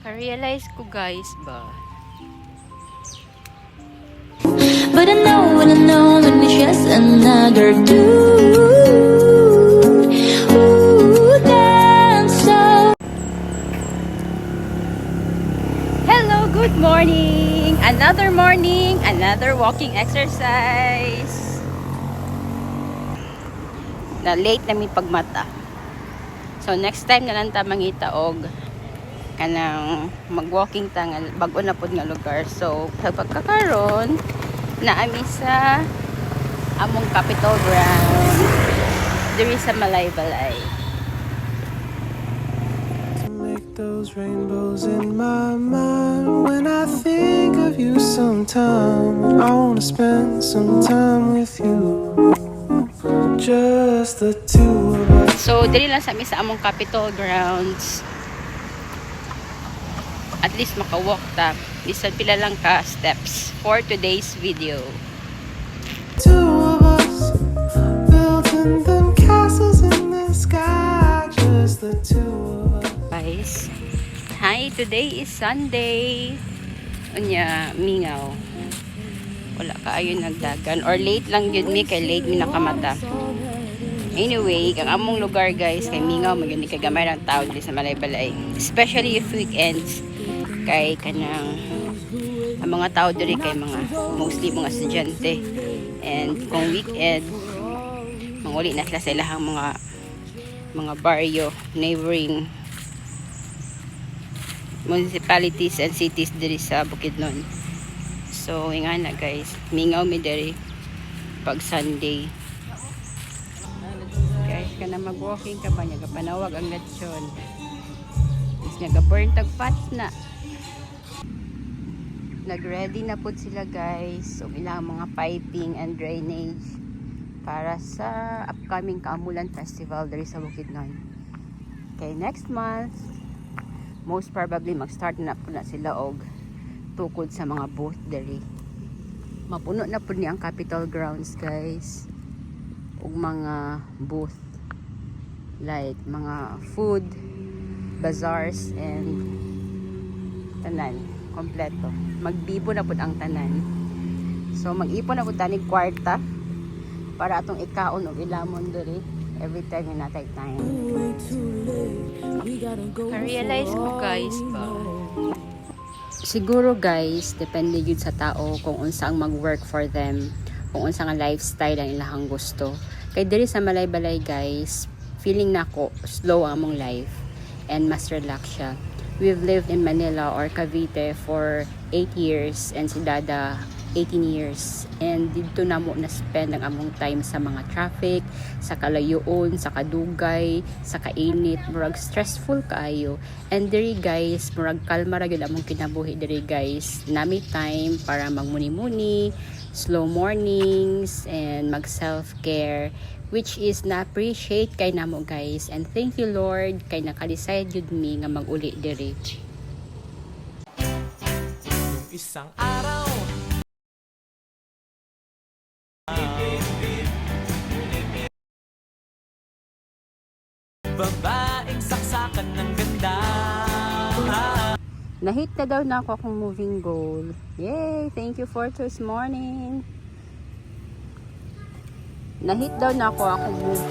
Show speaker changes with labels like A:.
A: Naka-realize ko guys ba?
B: But I know that it's just another dude. Ooh, that's so.
A: Hello, good morning! Another morning, another walking exercise. Na late na mi pagmata. So next time na lang ta mangita og kanang mag-walking ta nga bag-o na pud nga lugar. So sa pagkakaron naami sa among Capitol ground diri sa Malaybalay.
C: Make those rainbows in my mind when I think of you sometime. I wanna spend some time with you, just the two of us.
A: So diri lang sa among Capitol grounds. At least maka-walk ta. Bisan pila lang ka steps for today's video.
C: Two of us building them castles in the sky, just the two of us.
A: Guys, hi, today is Sunday. Unya, mingaw. Wala ka ayun nagdagan. Or late lang yun mi, kay late mi nakamata. Anyway, ang among lugar guys, kay mingaw, maganda kay gamay ng tao dito sa Malaybalay. Especially if weekends. Kay kanang ang mga tao diri kay mga mostly mga estudyante. And kung weekend, manguli na sila sa ilahang mga baryo, neighboring municipalities and cities diri sa Bukidnon. So nga na guys, mingaw mi diri pag Sunday. Guys, kana mag-walking ka ba niya panawag ang lechon. Is nga burn tag fats na. Nag-ready na po sila guys. So ilang mga piping and drainage para sa upcoming Kaamulan Festival diri sa Bukidnon. Okay, next month most probably mag-start na po na sila og tukod sa mga booth diri. Mapuno na po ni ang Capitol grounds guys. Og mga booth like mga food, bazaars and tanan kompleto. Magbibo na pud ang tanan. So mag-ipon na pud tani kwarta para atong ikaon og ilamon diri every time nga natay time. Na-realize ko guys ba? Siguro guys, depende yun sa tao kung unsa ang mag-work for them, kung unsa nga lifestyle ang ilahang gusto. Kay diri sa Malaybalay guys, feeling nako slow ang among life and mas relax siya. We've lived in Manila or Cavite for 8 years and si Dada 18 years. And dito na mo na-spend ang among time sa mga traffic, sa kalayoon, sa kadugay, sa kainit, murag stressful kaayo. And diri guys, murag kalma ra gyud among kinabuhi diri guys. Nami time para magmuni-muni, slow mornings, and mag self-care, which is na-appreciate kay namo guys. And thank you Lord kay naka-decide yun mi nga mag-uli diri.
C: Isang araw babaeng saksakan ng ganda.
A: Nahit na daw na ako akong moving goal. Yay! Thank you for this morning. Nahit daw na ako akong moving